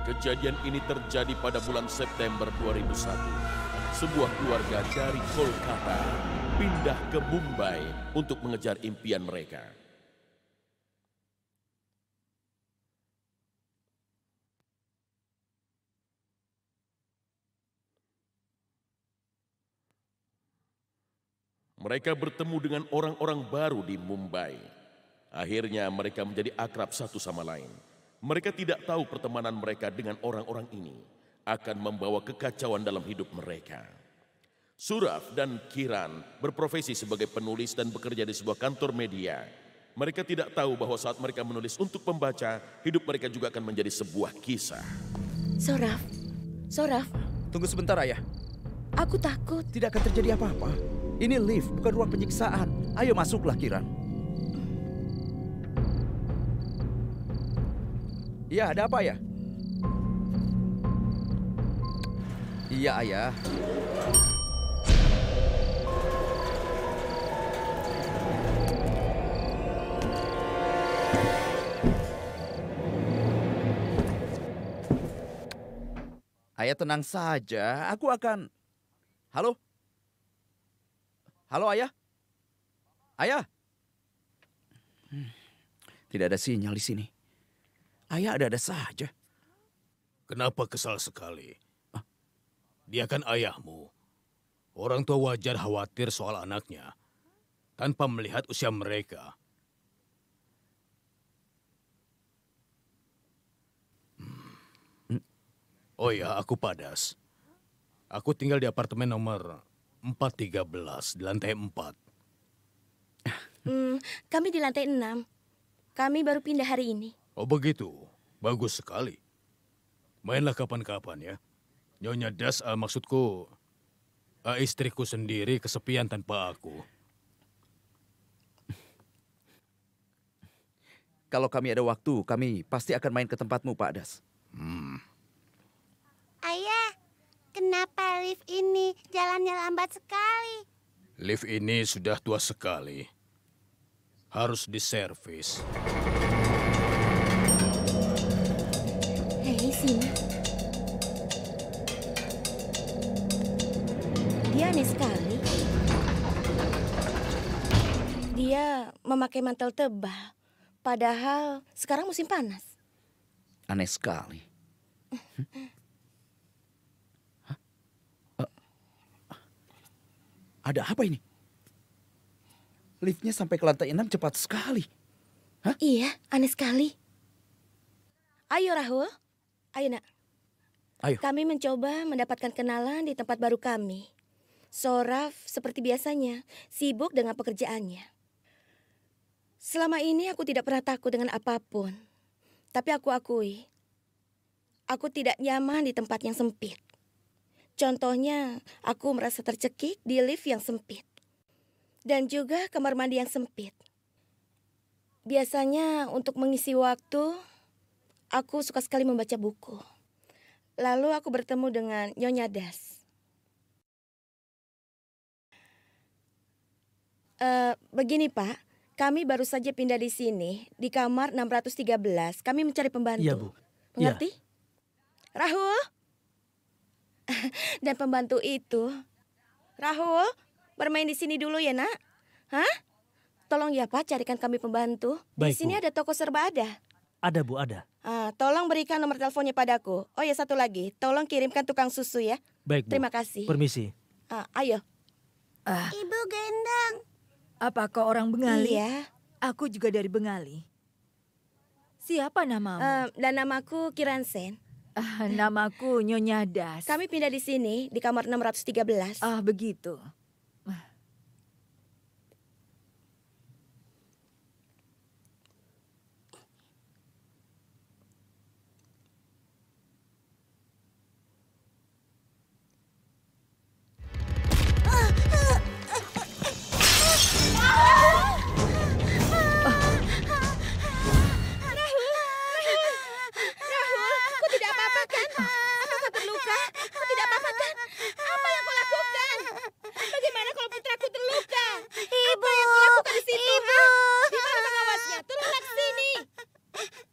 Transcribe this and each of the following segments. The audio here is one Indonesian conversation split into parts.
Kejadian ini terjadi pada bulan September 2001. Sebuah keluarga dari Kolkata pindah ke Mumbai untuk mengejar impian mereka. Mereka bertemu dengan orang-orang baru di Mumbai. Akhirnya mereka menjadi akrab satu sama lain. Mereka tidak tahu pertemanan mereka dengan orang-orang ini akan membawa kekacauan dalam hidup mereka. Suraf dan Kiran berprofesi sebagai penulis dan bekerja di sebuah kantor media. Mereka tidak tahu bahwa saat mereka menulis untuk pembaca, hidup mereka juga akan menjadi sebuah kisah. Soraf. Tunggu sebentar, Ayah. Aku takut. Tidak akan terjadi apa-apa. Ini lift, bukan ruang penyiksaan. Ayo masuklah, Kiran. Iya, ada apa, Ayah? Iya, Ayah. Ayah tenang saja, aku akan... Halo? Halo, Ayah? Ayah? Tidak ada sinyal di sini. Ayah ada-ada saja. Kenapa kesal sekali? Dia kan ayahmu. Orang tua wajar khawatir soal anaknya tanpa melihat usia mereka. Oh ya, aku Padas. Aku tinggal di apartemen nomor 413 di lantai 4. Kami di lantai 6. Kami baru pindah hari ini. Oh begitu, bagus sekali. Mainlah kapan-kapan ya. Nyonya Das, maksudku istriku sendiri kesepian tanpa aku. Kalau kami ada waktu, kami pasti akan main ke tempatmu, Pak Das. Ayah, kenapa lift ini jalannya lambat sekali? Lift ini sudah tua sekali. Harus diservis. Hei, sini. Dia aneh sekali. Dia memakai mantel tebal. Padahal sekarang musim panas. Aneh sekali. Ada apa ini? Liftnya sampai ke lantai 6 cepat sekali. Hah? Iya, aneh sekali. Ayo Rahul, ayo nak. Ayo. Kami mencoba mendapatkan kenalan di tempat baru kami. Soraf seperti biasanya, sibuk dengan pekerjaannya. Selama ini aku tidak pernah takut dengan apapun. Tapi aku akui, aku tidak nyaman di tempat yang sempit. Contohnya, aku merasa tercekik di lift yang sempit. Dan juga kamar mandi yang sempit. Biasanya untuk mengisi waktu, aku suka sekali membaca buku. Lalu aku bertemu dengan Nyonya Das. Begini Pak, kami baru saja pindah di sini, di kamar 613. Kami mencari pembantu. Iya, Bu. Mengerti? Iya. Rahul? Dan pembantu itu, Rahul, bermain di sini dulu ya nak. Hah? Tolong ya Pak, carikan kami pembantu. Di Baik, sini Bu. ada toko serba ada. Ada, Bu, ada. Tolong berikan nomor teleponnya padaku. Oh ya satu lagi, tolong kirimkan tukang susu ya. Baik, Bu. Terima kasih. Permisi. Ayo. Ibu gendang. Apa kau orang Bengali? Iya. Aku juga dari Bengali. Siapa namamu? Dan namaku Kiran Sen. Namaku Nyonya Das. Kami pindah di sini di kamar 613. Begitu.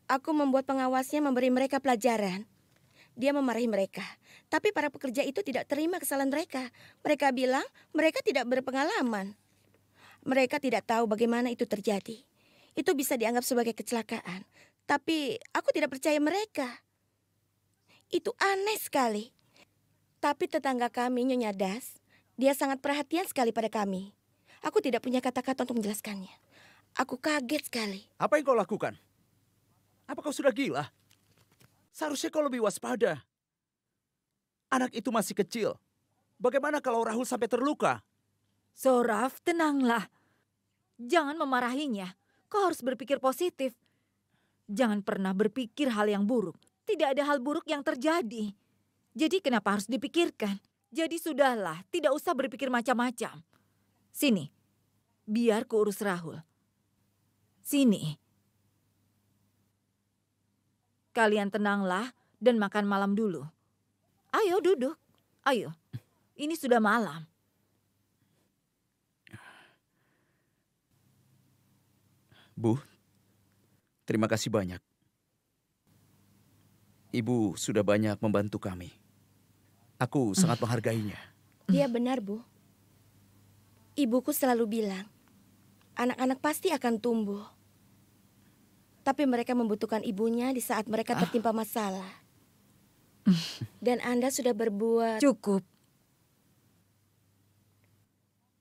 Aku membuat pengawasnya memberi mereka pelajaran. Dia memarahi mereka. Tapi para pekerja itu tidak terima kesalahan mereka. Mereka bilang mereka tidak berpengalaman. Mereka tidak tahu bagaimana itu terjadi. Itu bisa dianggap sebagai kecelakaan. Tapi aku tidak percaya mereka. Itu aneh sekali. Tapi tetangga kami, Nyonya Das, dia sangat perhatian sekali pada kami. Aku tidak punya kata-kata untuk menjelaskannya. Aku kaget sekali. Apa yang kau lakukan? Apa kau sudah gila? Seharusnya kau lebih waspada. Anak itu masih kecil. Bagaimana kalau Rahul sampai terluka? Soraf, tenanglah. Jangan memarahinya. Kau harus berpikir positif. Jangan pernah berpikir hal yang buruk. Tidak ada hal buruk yang terjadi. Jadi kenapa harus dipikirkan? Jadi sudahlah, tidak usah berpikir macam-macam. Sini, biar kuurus Rahul. Sini. Kalian tenanglah dan makan malam dulu. Ayo duduk, ayo. Ini sudah malam. Bu, terima kasih banyak. Ibu sudah banyak membantu kami. Aku sangat menghargainya. Dia benar, Bu. Ibuku selalu bilang, anak-anak pasti akan tumbuh. Tapi mereka membutuhkan ibunya di saat mereka tertimpa masalah. Dan Anda sudah berbuat... Cukup.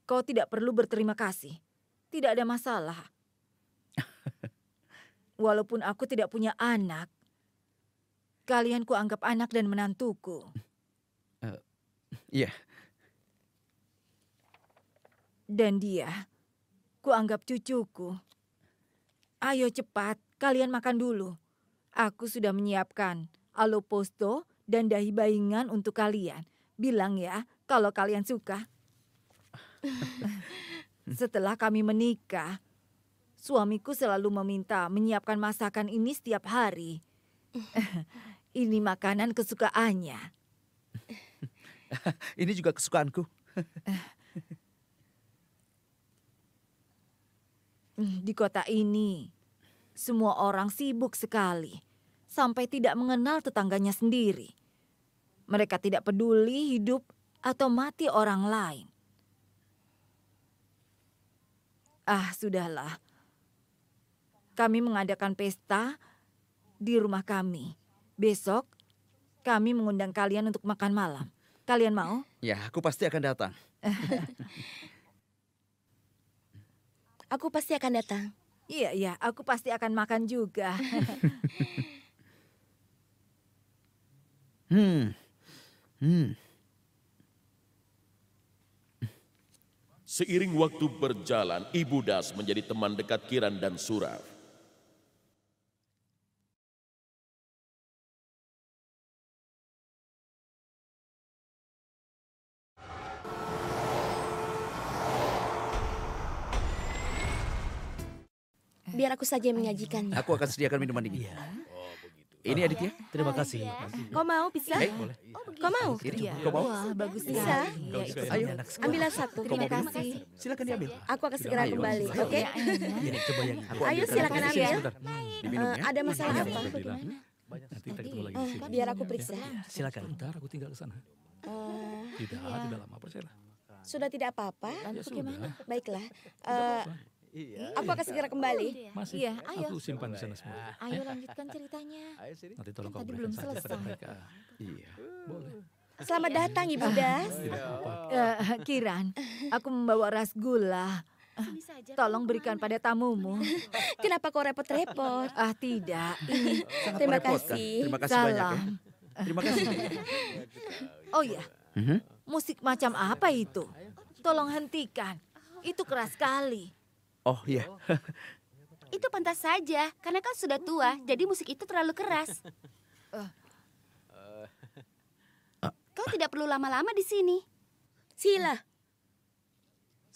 Kau tidak perlu berterima kasih. Tidak ada masalah. Walaupun aku tidak punya anak, kalian kuanggap anak dan menantuku. Iya. Dan dia, kuanggap cucuku. Ayo cepat, kalian makan dulu. Aku sudah menyiapkan aloposto dan dahi baingan untuk kalian. Bilang ya, kalau kalian suka. Setelah kami menikah, suamiku selalu meminta menyiapkan masakan ini setiap hari. Ini makanan kesukaannya. Ini juga kesukaanku. Di kota ini, semua orang sibuk sekali. Sampai tidak mengenal tetangganya sendiri. Mereka tidak peduli hidup atau mati orang lain. Sudahlah. Kami mengadakan pesta di rumah kami. Besok, kami mengundang kalian untuk makan malam. Kalian mau? Ya, aku pasti akan datang. Aku pasti akan datang. Iya, aku pasti akan makan juga. Seiring waktu berjalan, Ibu Das menjadi teman dekat Kiran dan Suraf. Biar aku saja yang menyajikannya. Aku akan sediakan minuman dingin. Ini Aditya. Terima kasih. Kau mau bisa? Boleh. Kau mau? Ini, kau mau? Wah, bagus Bisa? sekali. Ya, itu Ayo. Ambillah satu. Terima Terima kasih. kasih. Silakan diambil. Aku akan segera Ayo. kembali, Ayo. oke? Ya, enak. Ini coba yang Aku Ayo, ambilkan. silakan Tunggu ambil. sebentar. Diminumnya. Ada masalah Iya, apa? bagaimana? Nanti kita ketemu lagi di sini. Biar aku periksa. Silakan. Bentar, aku tinggal ke sana. Tidak lama, percayalah. Sudah tidak apa-apa? Lalu bagaimana? Baiklah. Aku akan segera kembali. Masih. Iya, ayo. Aku simpan di sana semua. Ayo lanjutkan ceritanya. Nanti tolong kau Tadi berikan belum saja kepada selesai. mereka. Iya. Boleh. Selamat datang, Ibu Das. Tidak apa-apa. Kiran, aku membawa rasgula. Tolong berikan pada tamumu. Kenapa kau repot-repot? Tidak, ini Sangat Terima merepotkan. kasih. Terima kasih banyak ya. salam. Terima kasih. Oh ya, musik macam apa itu? Tolong hentikan. Itu keras sekali. Oh iya. Itu pantas saja, karena kau sudah tua, jadi musik itu terlalu keras. Kau tidak perlu lama-lama di sini. Sila,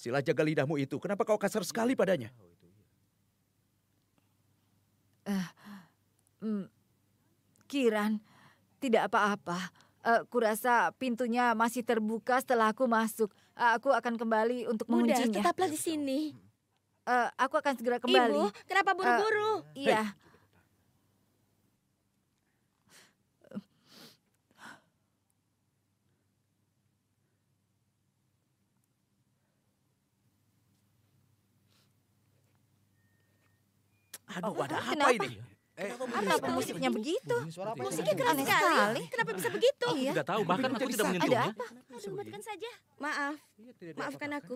Sila jaga lidahmu itu. Kenapa kau kasar sekali padanya? Kiran, tidak apa-apa. Kurasa pintunya masih terbuka setelah aku masuk. Aku akan kembali untuk Bunda, menguncinya. tetaplah di sini. Aku akan segera kembali. Ibu, kenapa buru-buru? Iya. Aduh, ada apa kenapa? ini? Kenapa musiknya begitu? Musiknya keras Aneh sekali. sekali. Kenapa bisa begitu? Iya. Tidak tahu, bahkan aku tidak Ada menyentuhnya. apa? Aduh, matikan saja. Maaf. Maafkan aku.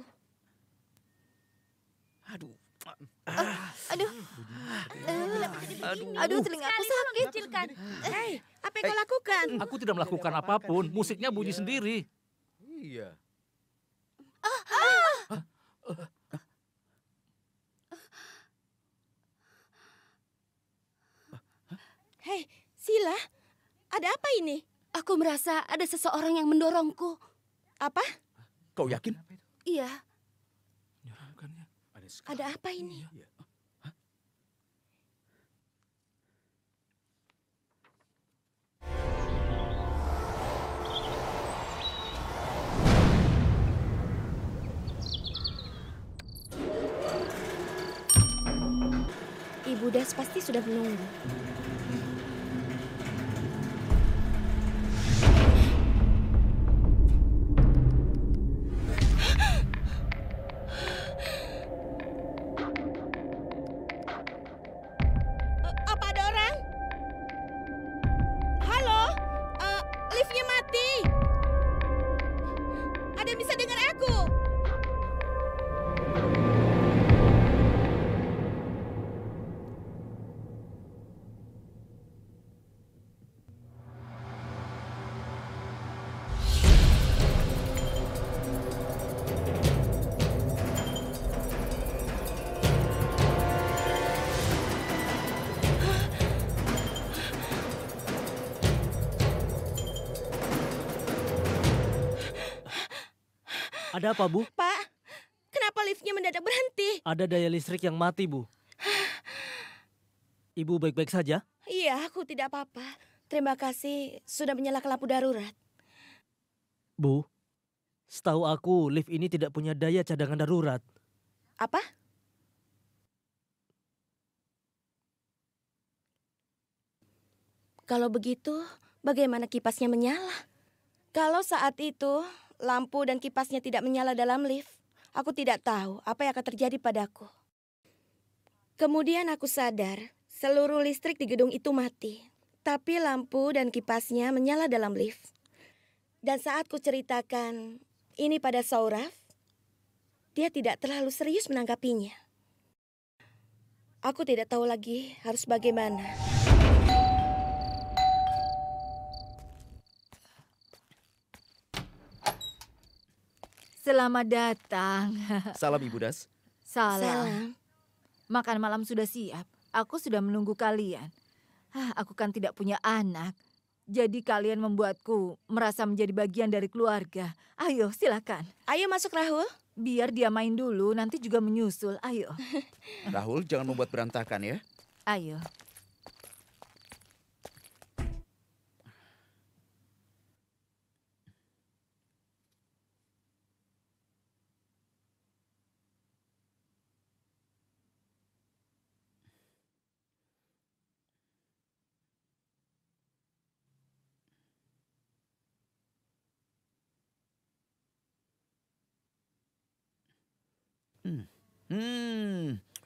Aduh. Aduh. Aduh, telingaku sakit. Kecilkan. Hei, apa yang kau lakukan? Aku tidak melakukan apapun, musiknya bunyi sendiri. Iya. Hei, Sila. Ada apa ini? Aku merasa ada seseorang yang mendorongku. Apa? Kau yakin? Iya, Menyeramkannya. ada apa ini? Ibu Das pasti sudah menunggu. Apa ada orang? Halo? Liftnya mati. Ada yang bisa dengar aku? Ada apa, Bu? Pak, kenapa liftnya mendadak berhenti? Ada daya listrik yang mati, Bu. Ibu baik-baik saja? Iya, aku tidak apa-apa. Terima kasih sudah menyalakan lampu darurat. Bu, setahu aku lift ini tidak punya daya cadangan darurat. Apa? Kalau begitu, bagaimana kipasnya menyala? Kalau saat itu lampu dan kipasnya tidak menyala dalam lift, aku tidak tahu apa yang akan terjadi padaku. Kemudian aku sadar seluruh listrik di gedung itu mati. Tapi lampu dan kipasnya menyala dalam lift. Dan saat ku ceritakan ini pada Sauraf, dia tidak terlalu serius menanggapinya. Aku tidak tahu lagi harus bagaimana. Selamat datang. Salam Ibu Das. Salam. Makan malam sudah siap. Aku sudah menunggu kalian. Aku kan tidak punya anak. Jadi kalian membuatku merasa menjadi bagian dari keluarga. Ayo, silakan. Ayo masuk, Rahul. Biar dia main dulu, nanti juga menyusul. Ayo. Rahul, jangan membuat berantakan ya. Ayo.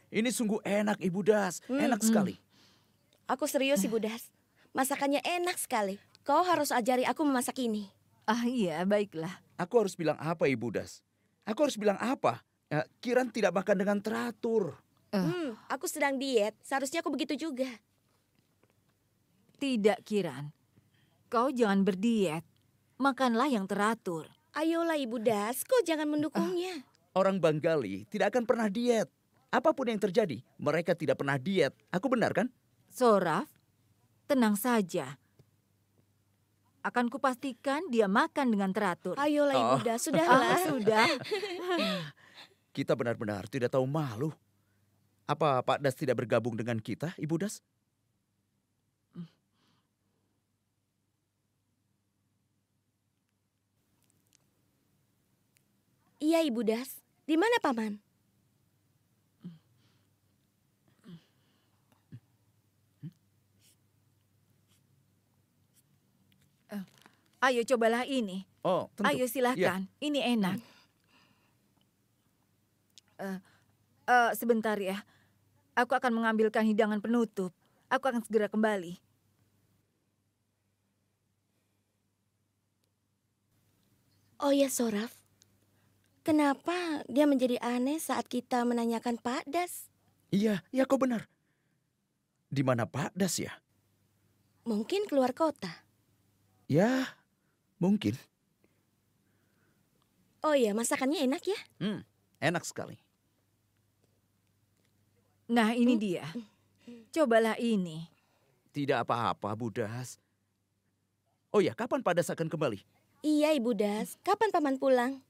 Ini sungguh enak Ibu Das. Enak sekali. Aku serius, Ibu Das. Masakannya enak sekali. Kau harus ajari aku memasak ini. Iya, baiklah. Aku harus bilang apa Ibu Das? Aku harus bilang apa? Kiran tidak makan dengan teratur. Aku sedang diet. Seharusnya aku begitu juga. Tidak, Kiran. Kau jangan berdiet. Makanlah yang teratur. Ayolah, Ibu Das. Kau jangan mendukungnya. Orang Banggali tidak akan pernah diet. Apapun yang terjadi, mereka tidak pernah diet. Aku benar kan? Soraf, tenang saja. Akan kupastikan dia makan dengan teratur. Ayolah, Ibu Das. Sudahlah. Sudah. Kita benar-benar tidak tahu malu. Apa Pak Das tidak bergabung dengan kita, Ibu Das? Iya, Ibu Das. Di mana Paman? Ayo cobalah ini. Oh, tentu. Ayo silahkan. Ini enak. Sebentar ya. Aku akan mengambilkan hidangan penutup. Aku akan segera kembali. Oh ya, Soraf. Kenapa dia menjadi aneh saat kita menanyakan Pak Das? Iya, ya kau benar. Di mana Pak Das ya? Mungkin keluar kota. Ya, mungkin. Oh ya, masakannya enak ya? Enak sekali. Nah, ini dia. Cobalah ini. Tidak apa-apa, Budas. Oh ya, kapan Pak Das akan kembali? Iya, Ibu Das. Kapan Paman pulang?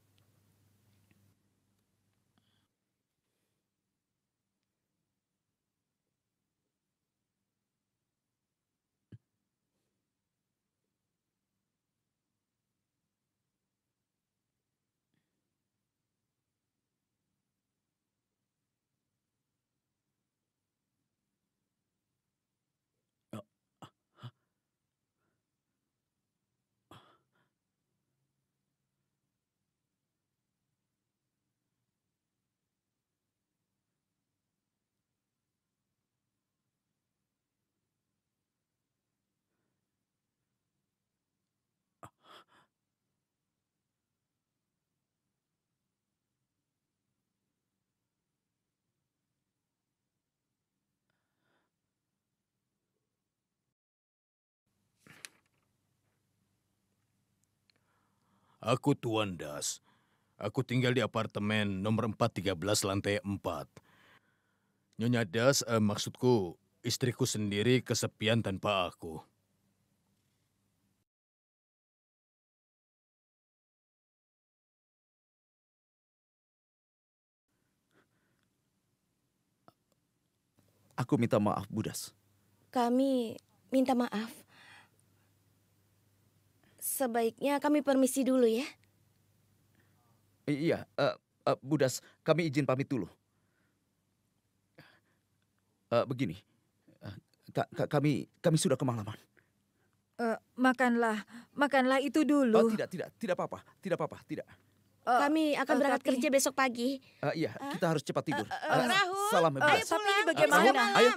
Aku Tuan Das. Aku tinggal di apartemen nomor 413 lantai 4. Nyonya Das, maksudku istriku sendiri kesepian tanpa aku. Aku minta maaf, Budas. Kami minta maaf. Sebaiknya kami permisi dulu ya. Iya, Budas, kami izin pamit dulu. Begini, kami sudah kemalaman. Makanlah itu Oh, dulu. tidak apa-apa, tidak. Kami akan berangkat tapi- kerja besok pagi. Iya, kita harus cepat tidur. Rahul, Salam, ayo Budas. Tapi ini pulang. bagaimana? Sudah malam. Ayo.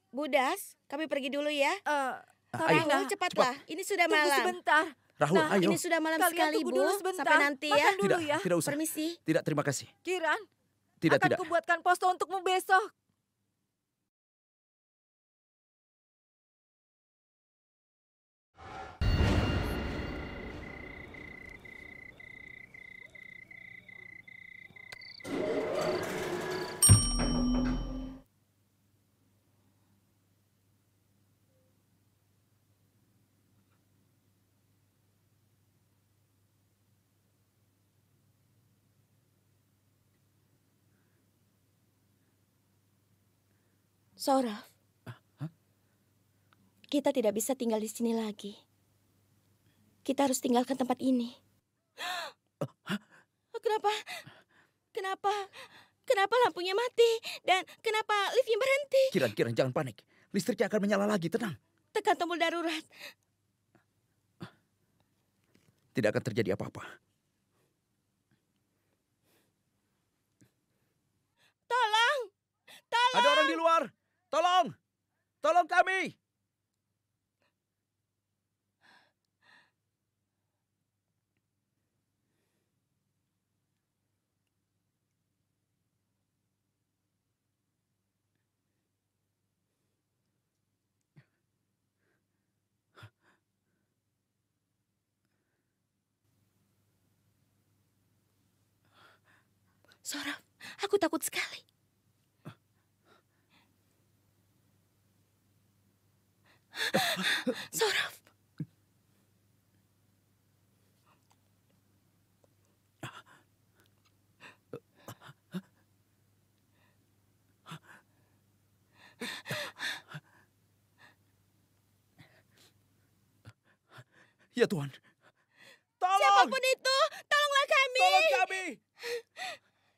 Budas, kami pergi dulu ya. Ayo, Rahul, cepatlah. Ini sudah Tunggu malam. sebentar. Rahul, Nah, ayo. Ini sudah malam Kalian sekali, tunggu Bu. dulu sebentar. Sampai nanti ya. Makan dulu ya. Tidak usah. Permisi. Tidak, terima kasih. Kiran, Tidak. akan kubuatkan posto untukmu besok. Soraf. Kita tidak bisa tinggal di sini lagi. Kita harus tinggalkan tempat ini. Kenapa? Kenapa? Kenapa lampunya mati? Dan kenapa liftnya berhenti? Kiran, jangan panik. Listriknya akan menyala lagi, tenang. Tekan tombol darurat. Tidak akan terjadi apa-apa. Tolong! Tolong! Ada orang di luar. Tolong! Tolong kami! Soraf, aku takut sekali. Soraf. Ya Tuhan. Tolong! Siapapun itu, tolonglah kami. Tolong kami!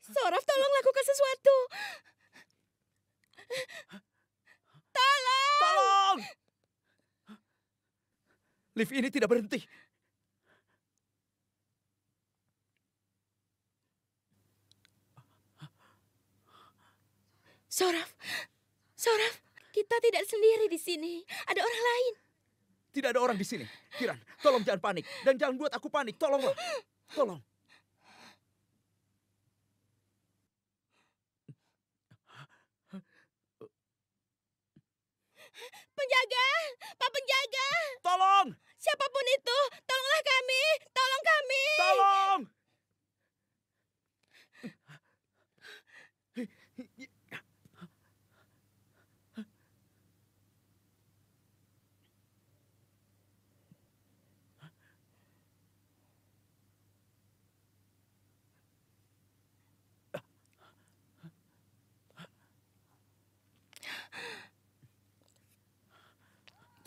Soraf, tolong lakukan sesuatu. Tolong! Lift ini tidak berhenti. Soraf, Soraf, kita tidak sendiri di sini. Ada orang lain. Tidak ada orang di sini. Kiran, tolong jangan panik. Dan jangan buat aku panik. Tolonglah. Tolong. Penjaga, Pak Penjaga. Tolong! Siapapun itu, tolonglah kami. Tolong kami. Tolong!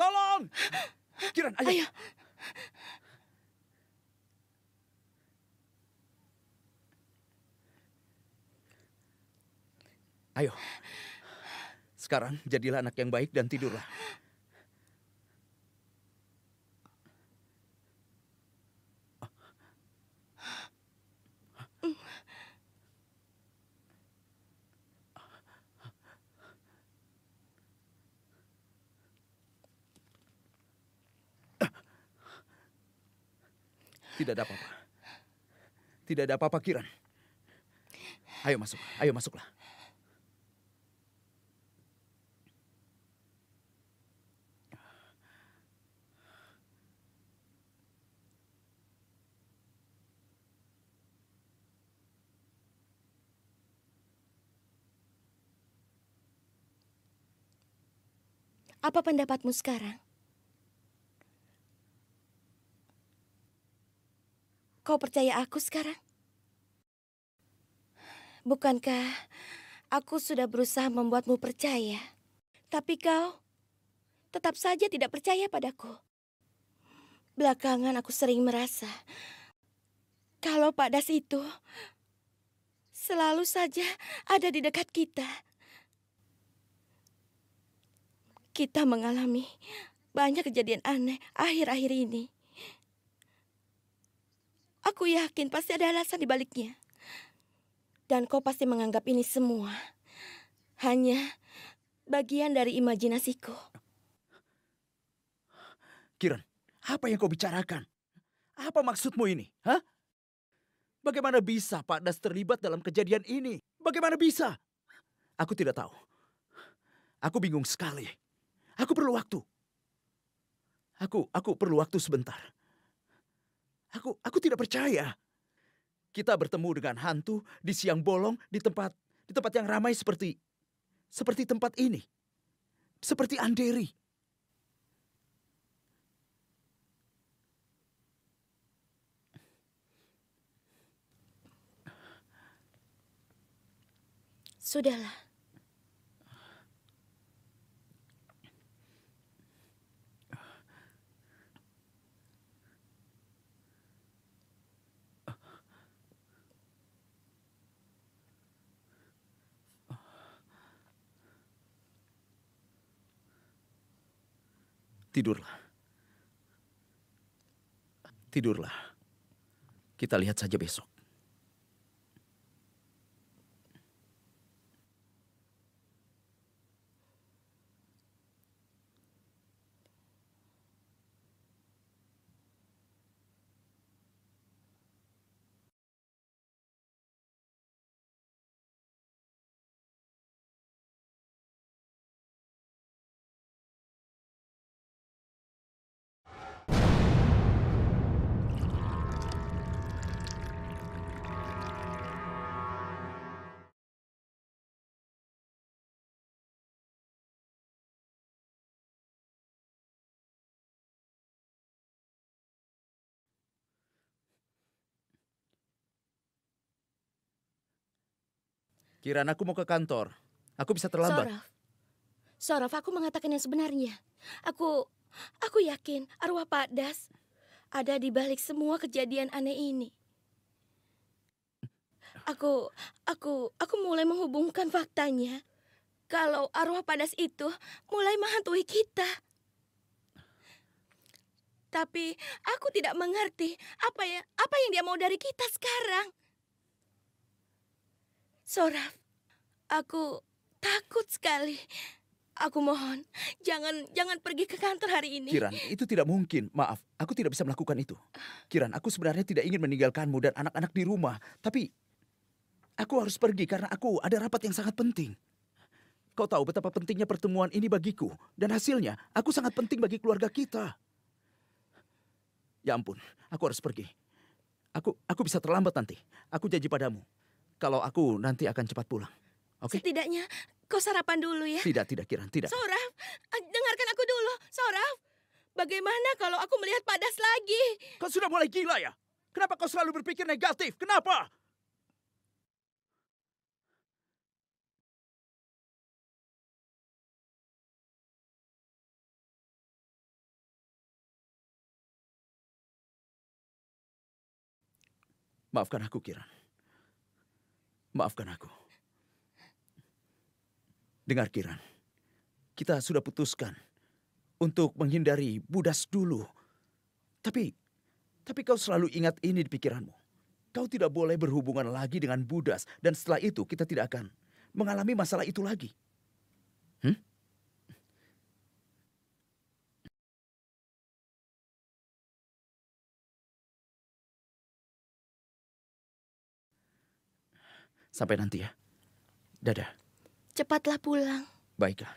Tolong! Kiran, ayo. Ayo. Ayo. Sekarang jadilah anak yang baik dan tidurlah. Tidak ada apa-apa. Tidak ada apa-apa, Kiran. Ayo masuk, ayo masuklah. Apa pendapatmu sekarang? Kau percaya aku sekarang? Bukankah aku sudah berusaha membuatmu percaya? Tapi kau tetap saja tidak percaya padaku. Belakangan aku sering merasa kalau Pak Das itu selalu saja ada di dekat kita. Kita mengalami banyak kejadian aneh akhir-akhir ini. Aku yakin pasti ada alasan di baliknya. Dan kau pasti menganggap ini semua hanya bagian dari imajinasiku. Kiran, apa yang kau bicarakan? Apa maksudmu ini? Hah? Bagaimana bisa Pak Das terlibat dalam kejadian ini? Bagaimana bisa? Aku tidak tahu. Aku bingung sekali. Aku perlu waktu. Aku perlu waktu sebentar. Aku tidak percaya. Kita bertemu dengan hantu di siang bolong di tempat yang ramai seperti tempat ini. Seperti Anderi. Sudahlah. Tidurlah. Tidurlah. Kita lihat saja besok. Kiran, aku mau ke kantor. Aku bisa terlambat. Soraf, aku mengatakan yang sebenarnya. Aku yakin arwah Pak Das ada di balik semua kejadian aneh ini. Aku mulai menghubungkan faktanya kalau arwah Pak Das itu mulai menghantui kita. Tapi aku tidak mengerti apa yang dia mau dari kita sekarang. Soraf, aku takut sekali. Aku mohon, jangan pergi ke kantor hari ini. Kiran, itu tidak mungkin. Maaf, aku tidak bisa melakukan itu. Kiran, aku sebenarnya tidak ingin meninggalkanmu dan anak-anak di rumah. Tapi aku harus pergi karena aku ada rapat yang sangat penting. Kau tahu betapa pentingnya pertemuan ini bagiku. Dan hasilnya, aku sangat penting bagi keluarga kita. Ya ampun, aku harus pergi. Aku bisa terlambat nanti. Aku janji padamu, kalau aku nanti akan cepat pulang. Oke? Setidaknya kau sarapan dulu ya. Tidak, Kiran, tidak. Soraf, dengarkan aku dulu. Soraf, bagaimana kalau aku melihat Padas lagi? Kau sudah mulai gila ya? Kenapa kau selalu berpikir negatif? Kenapa? Maafkan aku, Kiran. Maafkan aku. Dengar, Kiran. Kita sudah putuskan untuk menghindari Budas dulu. Tapi kau selalu ingat ini di pikiranmu. Kau tidak boleh berhubungan lagi dengan Budas. Dan setelah itu kita tidak akan mengalami masalah itu lagi. Sampai nanti ya. Dadah. Cepatlah pulang. Baiklah.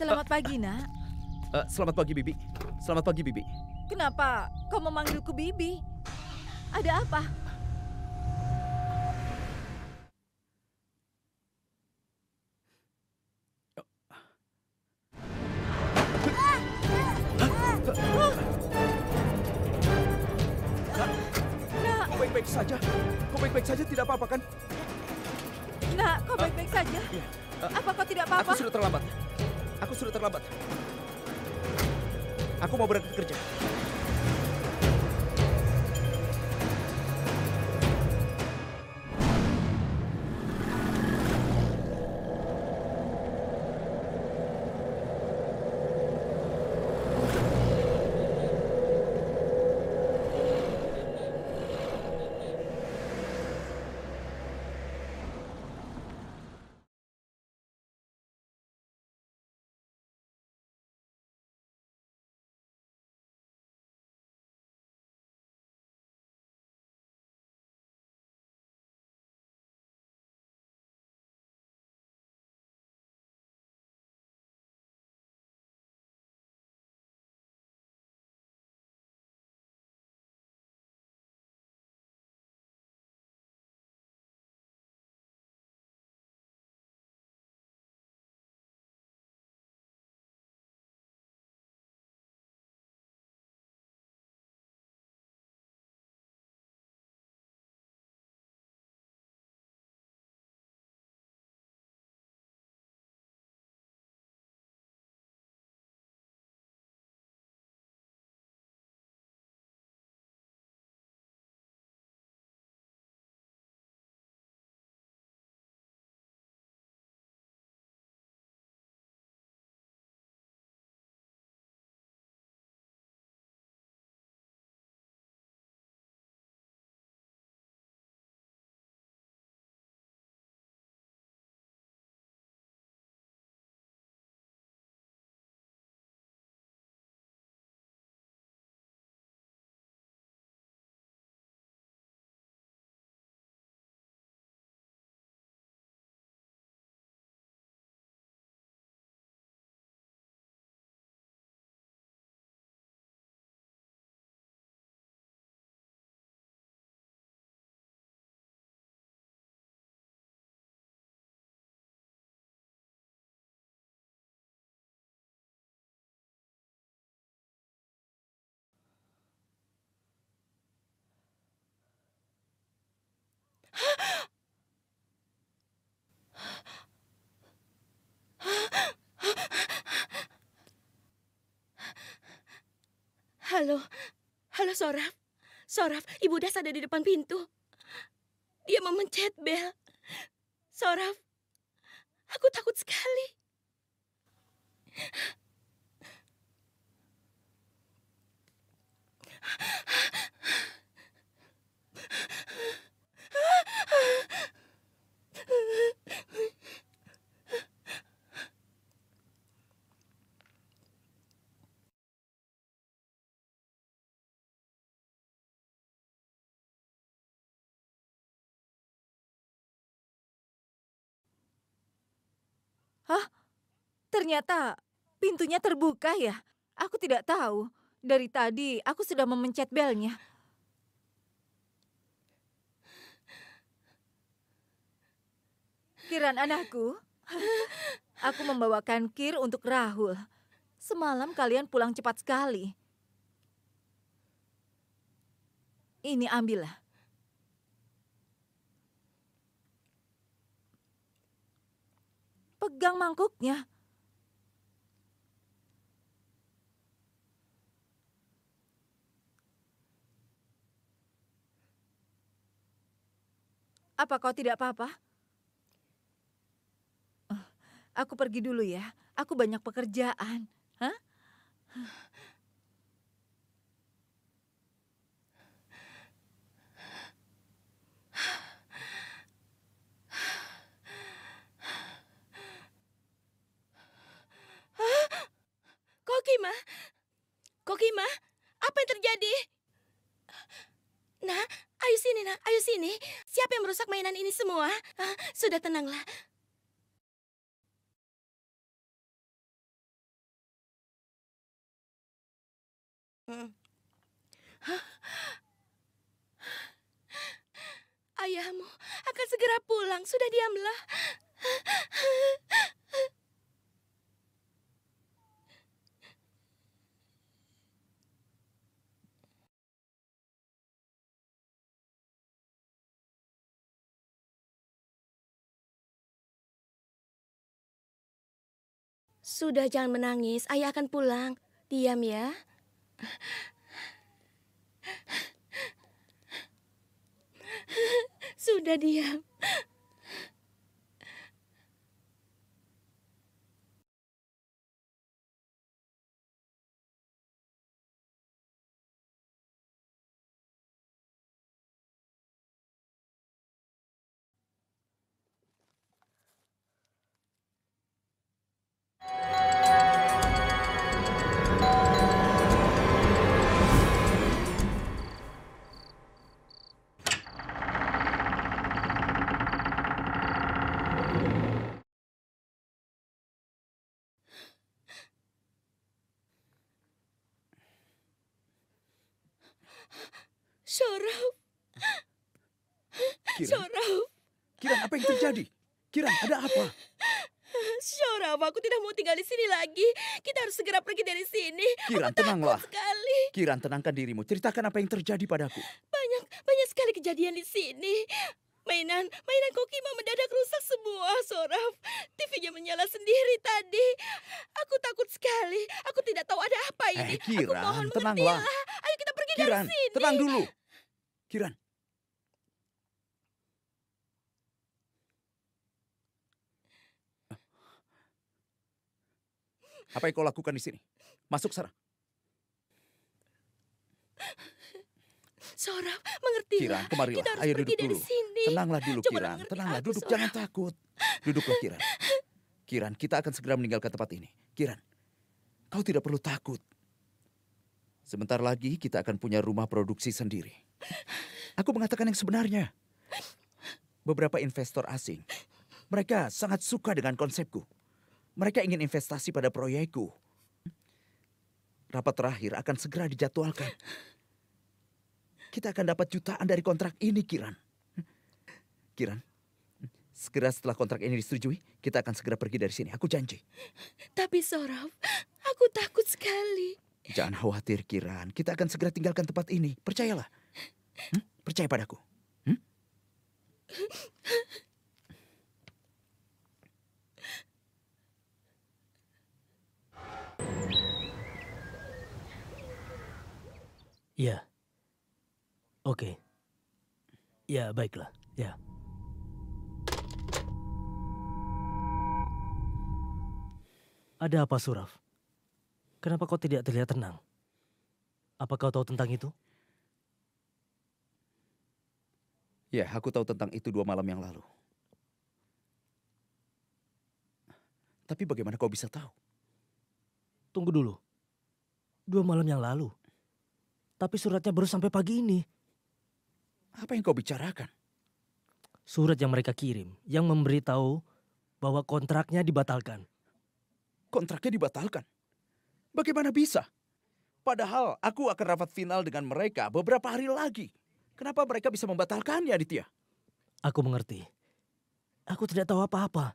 Selamat pagi, Nak. Selamat pagi, Bibi. Selamat pagi, Bibi. Kenapa kau memanggilku Bibi? Ada apa? Nak, Kau baik-baik saja? Kau baik-baik saja, tidak apa-apa kan? Nak, kau baik-baik saja? Iya. Apa kau tidak apa-apa? Aku sudah terlambat. Aku sudah terlambat. Aku mau berangkat kerja. Halo, halo Soraf. Soraf, Ibu Das ada di depan pintu. Dia memencet bel. Soraf, aku takut sekali. Hah? Ternyata pintunya terbuka ya? Aku tidak tahu. Dari tadi aku sudah memencet belnya. Kiran anakku, aku membawakan kir untuk Rahul. Semalam kalian pulang cepat sekali. Ini ambillah. Pegang mangkuknya. Apa kau tidak apa-apa? Aku pergi dulu ya. Aku banyak pekerjaan. Hah? Kokima? Kokima, apa yang terjadi? Nak, ayo sini nak, ayo sini. Siapa yang merusak mainan ini semua? Sudah tenanglah. Ayahmu akan segera pulang, sudah diamlah. Sudah, jangan menangis, ayah akan pulang. Diam ya. Sudah diam. Soraf. Kiran, Soraf. Kiran, apa yang terjadi? Kiran, ada apa? Soraf, aku tidak mau tinggal di sini lagi. Kita harus segera pergi dari sini. Kiran, Aku tenanglah. takut sekali. Kiran, tenangkan dirimu. Ceritakan apa yang terjadi padaku. Banyak sekali kejadian di sini. Mainan Kokima mendadak rusak semua, Soraf. TV-nya menyala sendiri tadi. Aku takut sekali. Aku tidak tahu ada apa ini. Kiran, aku mohon tenanglah. mengertilah. Ayo kita pergi Kiran, dari sini. tenang dulu. Kiran. Apa yang kau lakukan di sini? Masuk sana. Soraf, mengertilah. Kiran, kemarilah. Kita harus Ayo pergi duduk dari dulu. sini. Tenanglah dulu, Coba Kiran. mengerti Tenanglah, aku, duduk. Soraf. Jangan takut. Duduklah, Kiran. Kiran, kita akan segera meninggalkan tempat ini. Kiran, kau tidak perlu takut. Sebentar lagi kita akan punya rumah produksi sendiri. Aku mengatakan yang sebenarnya. Beberapa investor asing, mereka sangat suka dengan konsepku. Mereka ingin investasi pada proyekku. Rapat terakhir akan segera dijadwalkan. Kita akan dapat jutaan dari kontrak ini, Kiran. Kiran, segera setelah kontrak ini disetujui, kita akan segera pergi dari sini. Aku janji. Tapi Soraf, aku takut sekali. Jangan khawatir, Kiran. Kita akan segera tinggalkan tempat ini. Percayalah. Percaya padaku. Ya. Oke. Ya, baiklah. Ya. Ada apa, Suraf? Kenapa kau tidak terlihat tenang? Apa kau tahu tentang itu? Ya, aku tahu tentang itu 2 malam yang lalu. Tapi bagaimana kau bisa tahu? Tunggu dulu. 2 malam yang lalu. Tapi suratnya baru sampai pagi ini. Apa yang kau bicarakan? Surat yang mereka kirim, yang memberitahu bahwa kontraknya dibatalkan. Kontraknya dibatalkan? Bagaimana bisa? Padahal aku akan rapat final dengan mereka beberapa hari lagi. Kenapa mereka bisa membatalkannya, Aditya? Aku mengerti. Aku tidak tahu apa-apa.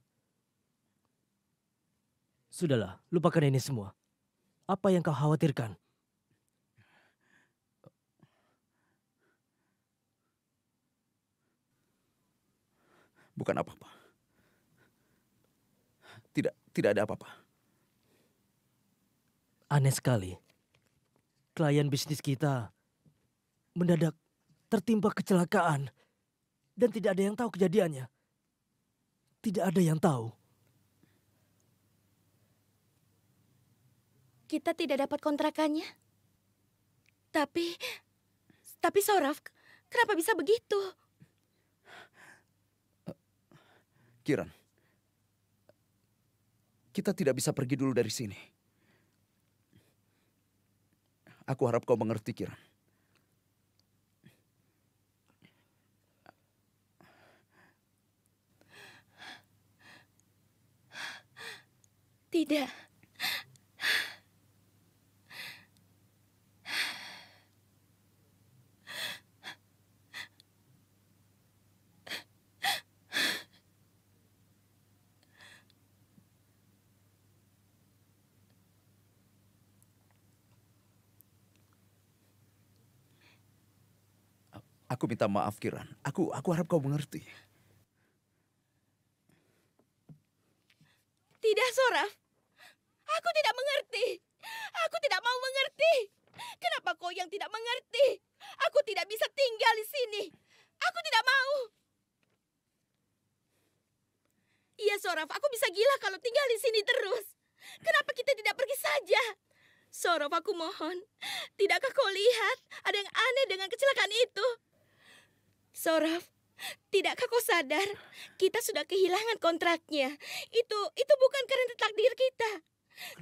Sudahlah, lupakan ini semua. Apa yang kau khawatirkan? Bukan apa-apa. Tidak ada apa-apa. Aneh sekali. Klien bisnis kita mendadak tertimpa kecelakaan dan tidak ada yang tahu kejadiannya. Tidak ada yang tahu. Kita tidak dapat kontrakannya. Tapi Soraf, kenapa bisa begitu? Kiran, kita tidak bisa pergi dulu dari sini. Aku harap kau mengerti, Kiran. Tidak. Aku minta maaf, Kiran. Aku harap kau mengerti. Tidak, Soraf. Aku tidak mengerti. Aku tidak mau mengerti. Kenapa kau yang tidak mengerti? Aku tidak bisa tinggal di sini. Aku tidak mau. Iya, Soraf, aku bisa gila kalau tinggal di sini terus. Kenapa kita tidak pergi saja? Soraf, aku mohon. Tidakkah kau lihat ada yang aneh dengan kecelakaan itu? Soraf, tidakkah kau sadar kita sudah kehilangan kontraknya? Itu bukan karena takdir kita.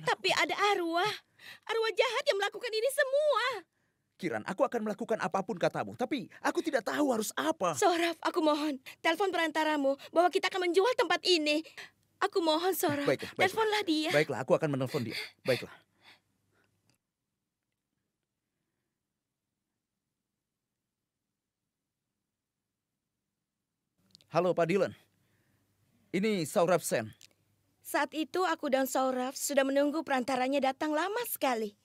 Tapi ada arwah jahat yang melakukan ini semua. Kiran, aku akan melakukan apapun katamu. Tapi aku tidak tahu harus apa. Soraf, aku mohon. Telepon perantaramu bahwa kita akan menjual tempat ini. Aku mohon, Soraf. Baiklah. Teleponlah dia. Baiklah, aku akan menelpon dia. Baiklah. Halo, Pak Dylan. Ini Saurabh Sen. Saat itu aku dan Saurabh sudah menunggu perantaranya datang lama sekali.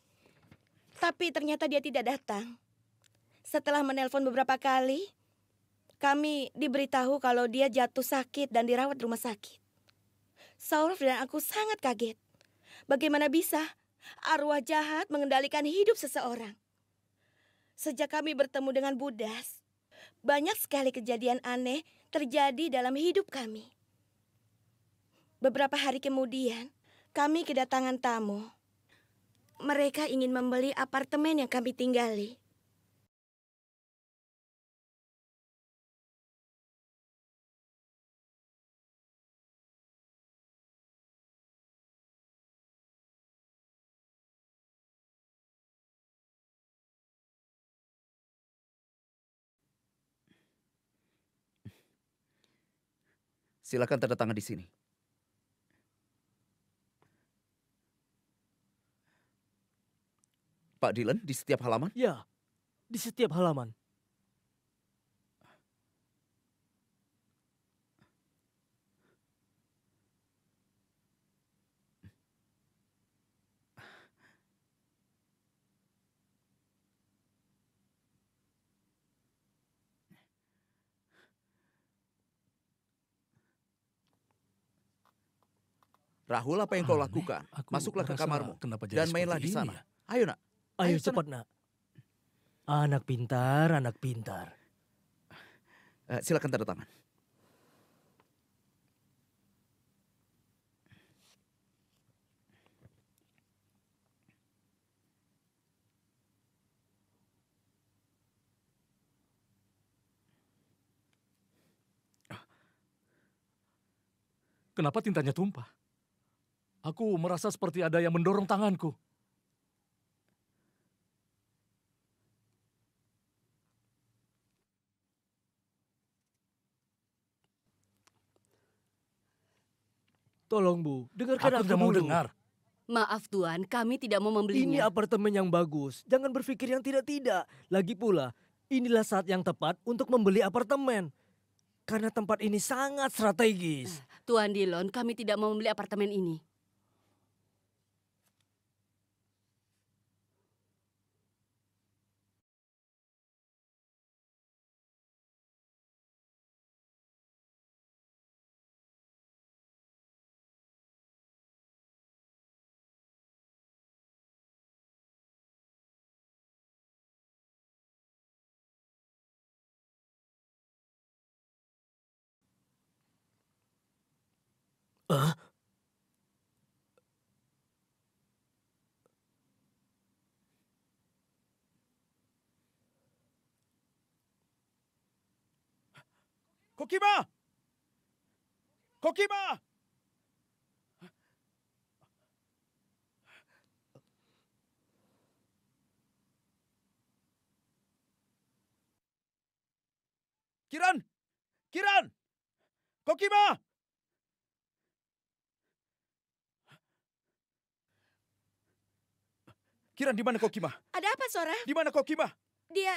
Tapi ternyata dia tidak datang. Setelah menelpon beberapa kali, kami diberitahu kalau dia jatuh sakit dan dirawat di rumah sakit. Saurabh dan aku sangat kaget. Bagaimana bisa arwah jahat mengendalikan hidup seseorang? Sejak kami bertemu dengan Budas, banyak sekali kejadian aneh terjadi dalam hidup kami. Beberapa hari kemudian, kami kedatangan tamu. Mereka ingin membeli apartemen yang kami tinggali. Silakan tanda tangan di sini. Pak Dylan, di setiap halaman? Ya, di setiap halaman. Rahul, apa yang kau Aneh, lakukan? aku Masuklah ke merasa kamarmu kenapa jadi dan mainlah seperti di ini sana. ya? Ayo, nak. Ayo sana. cepat, nak. Anak pintar, anak pintar. Silakan tanda tangan. Kenapa tintanya tumpah? Aku merasa seperti ada yang mendorong tanganku. Tolong Bu, dengarkan Aku aku tidak mau dulu. dengar. Maaf Tuan, kami tidak mau Ini membelinya. apartemen yang bagus, jangan berpikir yang tidak-tidak. Lagi pula, inilah saat yang tepat untuk membeli apartemen. Karena tempat ini sangat strategis. Tuan Dillon, kami tidak mau membeli apartemen ini. Hah? Kokima! Kokima! Kiran! Kiran! Kokima! Kiran, di mana Kokima? Ada apa, Soraf? Di mana Kokima? Dia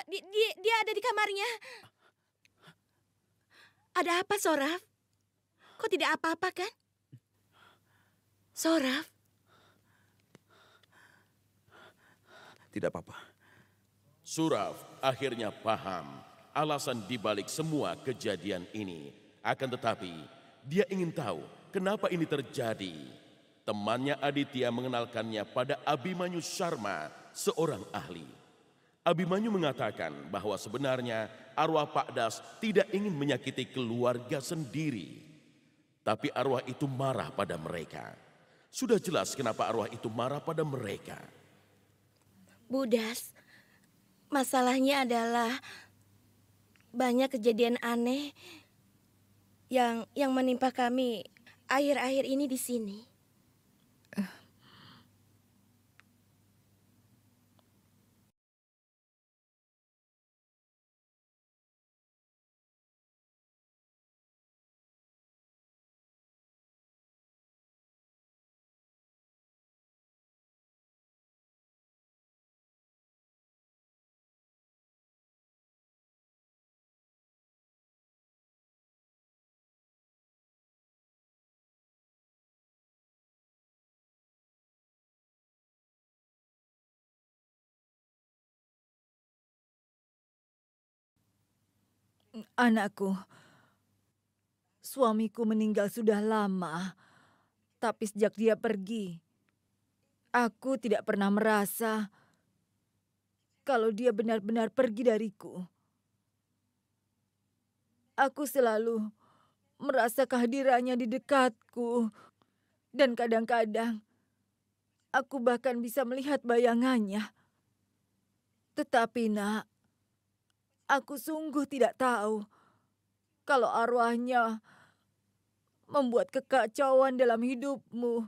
ada di kamarnya. Ada apa, Soraf? Kok tidak apa-apa kan? Soraf, Tidak apa-apa. Suraf akhirnya paham alasan dibalik semua kejadian ini. Akan tetapi, dia ingin tahu kenapa ini terjadi. Temannya Aditya mengenalkannya pada Abimanyu Sharma, seorang ahli. Abimanyu mengatakan bahwa sebenarnya arwah Pak Das tidak ingin menyakiti keluarga sendiri. Tapi arwah itu marah pada mereka. Sudah jelas kenapa arwah itu marah pada mereka. Budas, masalahnya adalah banyak kejadian aneh yang menimpa kami akhir-akhir ini di sini. Anakku, suamiku meninggal sudah lama, tapi sejak dia pergi, aku tidak pernah merasa kalau dia benar-benar pergi dariku. Aku selalu merasa kehadirannya di dekatku, dan kadang-kadang aku bahkan bisa melihat bayangannya. Tetapi nak, aku sungguh tidak tahu kalau arwahnya membuat kekacauan dalam hidupmu.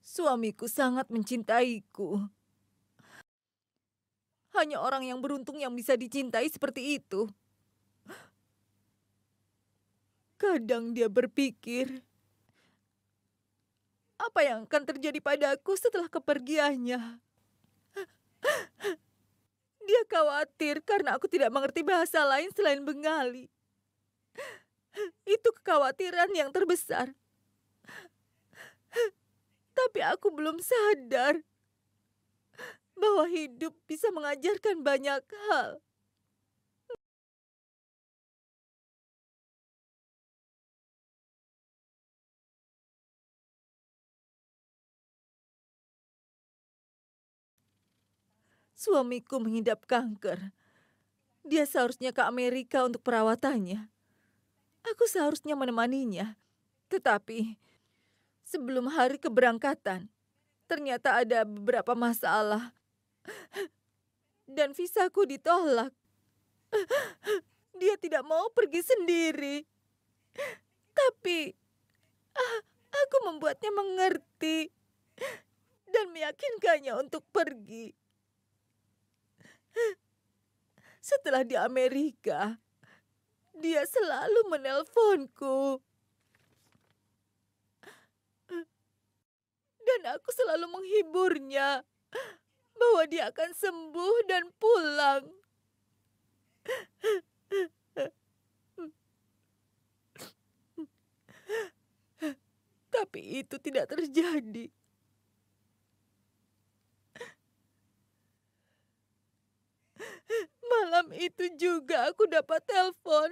Suamiku sangat mencintaiku. Hanya orang yang beruntung yang bisa dicintai seperti itu. Kadang dia berpikir, apa yang akan terjadi padaku setelah kepergiannya? Dia khawatir karena aku tidak mengerti bahasa lain selain Bengali. Itu kekhawatiran yang terbesar. Tapi aku belum sadar bahwa hidup bisa mengajarkan banyak hal. Suamiku mengidap kanker. Dia seharusnya ke Amerika untuk perawatannya. Aku seharusnya menemaninya. Tetapi sebelum hari keberangkatan, ternyata ada beberapa masalah. Dan visaku ditolak. Dia tidak mau pergi sendiri. Tapi aku membuatnya mengerti dan meyakinkannya untuk pergi. Setelah di Amerika, dia selalu menelponku. Dan aku selalu menghiburnya bahwa dia akan sembuh dan pulang. Tapi itu tidak terjadi. Malam itu juga aku dapat telepon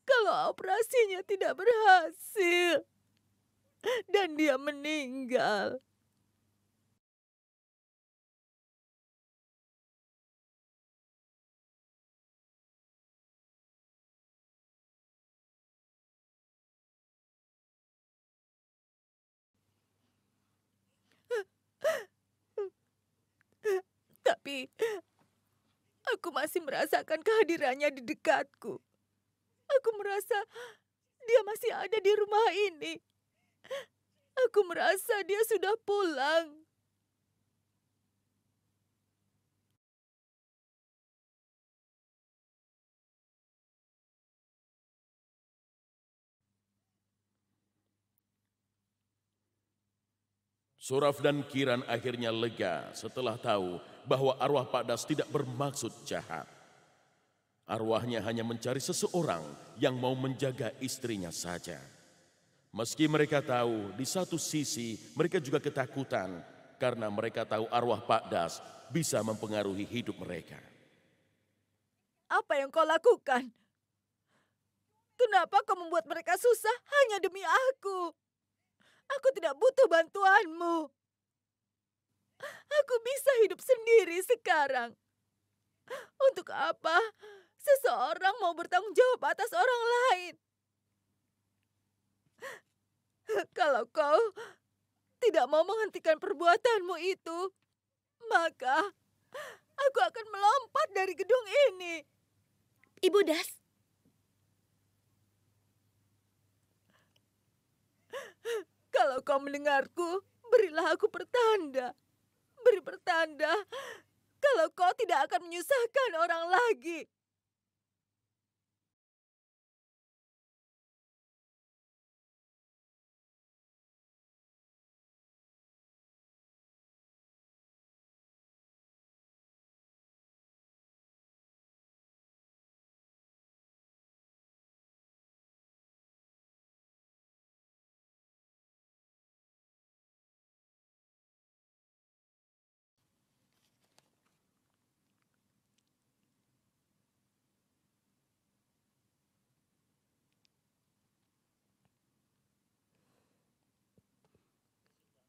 kalau operasinya tidak berhasil dan dia meninggal. Tapi aku masih merasakan kehadirannya di dekatku. Aku merasa dia masih ada di rumah ini. Aku merasa dia sudah pulang. Suraf dan Kiran akhirnya lega setelah tahu bahwa arwah Pak Das tidak bermaksud jahat. Arwahnya hanya mencari seseorang yang mau menjaga istrinya saja. Meski mereka tahu di satu sisi mereka juga ketakutan karena mereka tahu arwah Pak Das bisa mempengaruhi hidup mereka. Apa yang kau lakukan? Kenapa kau membuat mereka susah hanya demi aku? Aku tidak butuh bantuanmu. Aku bisa hidup sendiri sekarang. Untuk apa seseorang mau bertanggung jawab atas orang lain? Kalau kau tidak mau menghentikan perbuatanmu itu, maka aku akan melompat dari gedung ini. Ibu Das, Kalau kau mendengarku, berilah aku pertanda. Beri pertanda kalau kau tidak akan menyusahkan orang lagi.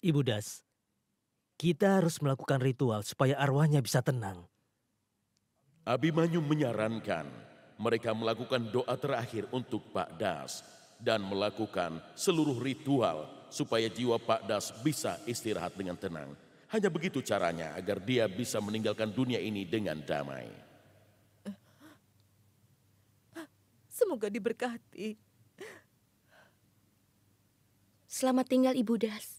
Ibu Das, kita harus melakukan ritual supaya arwahnya bisa tenang. Abimanyu menyarankan mereka melakukan doa terakhir untuk Pak Das dan melakukan seluruh ritual supaya jiwa Pak Das bisa istirahat dengan tenang. Hanya begitu caranya agar dia bisa meninggalkan dunia ini dengan damai. Semoga diberkati. selamat tinggal Ibu Das.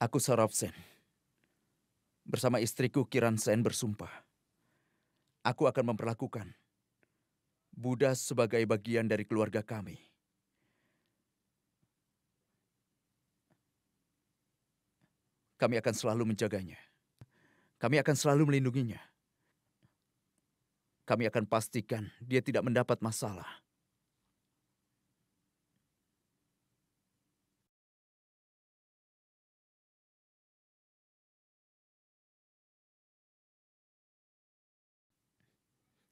Aku Sorobsen. bersama istriku Kiran Sen bersumpah, aku akan memperlakukan Buddha sebagai bagian dari keluarga kami. Kami akan selalu menjaganya. Kami akan selalu melindunginya. Kami akan pastikan dia tidak mendapat masalah.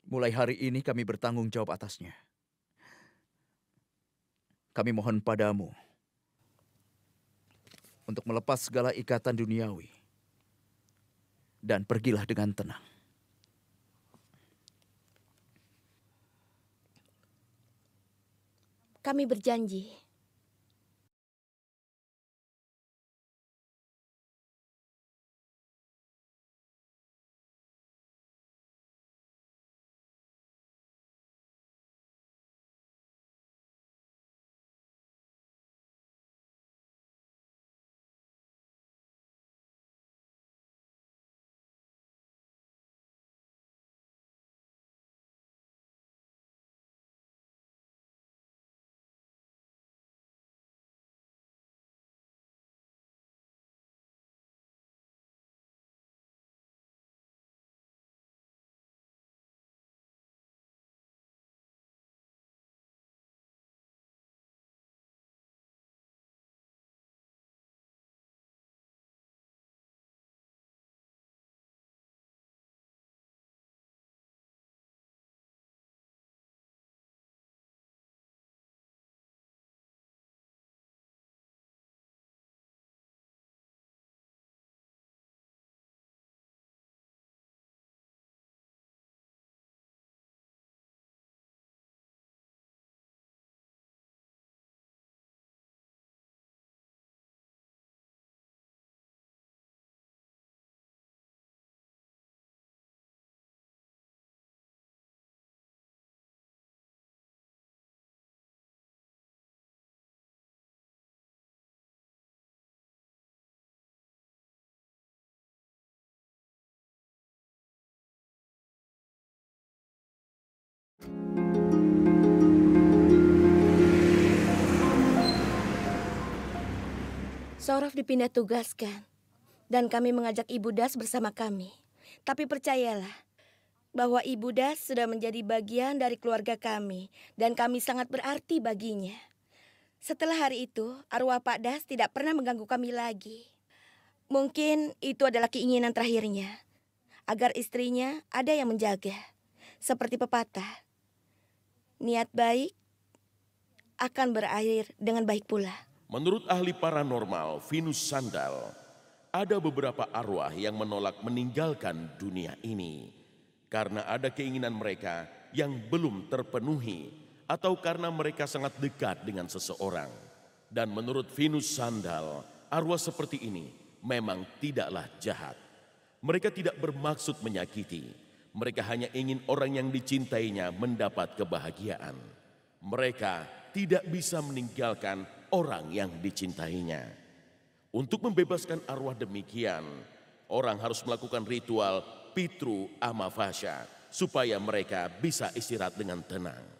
Mulai hari ini kami bertanggung jawab atasnya. Kami mohon padamu untuk melepas segala ikatan duniawi dan pergilah dengan tenang. Kami berjanji. Soraf dipindah tugaskan dan kami mengajak Ibu Das bersama kami. Tapi percayalah bahwa Ibu Das sudah menjadi bagian dari keluarga kami dan kami sangat berarti baginya. Setelah hari itu, arwah Pak Das tidak pernah mengganggu kami lagi. Mungkin itu adalah keinginan terakhirnya, agar istrinya ada yang menjaga. Seperti pepatah, niat baik akan berakhir dengan baik pula. Menurut ahli paranormal Venus Sandal, ada beberapa arwah yang menolak meninggalkan dunia ini karena ada keinginan mereka yang belum terpenuhi atau karena mereka sangat dekat dengan seseorang. Dan menurut Venus Sandal, arwah seperti ini memang tidaklah jahat. Mereka tidak bermaksud menyakiti. Mereka hanya ingin orang yang dicintainya mendapat kebahagiaan. Mereka tidak bisa meninggalkan orang yang dicintainya. Untuk membebaskan arwah demikian, orang harus melakukan ritual Pitru Amavasya supaya mereka bisa istirahat dengan tenang.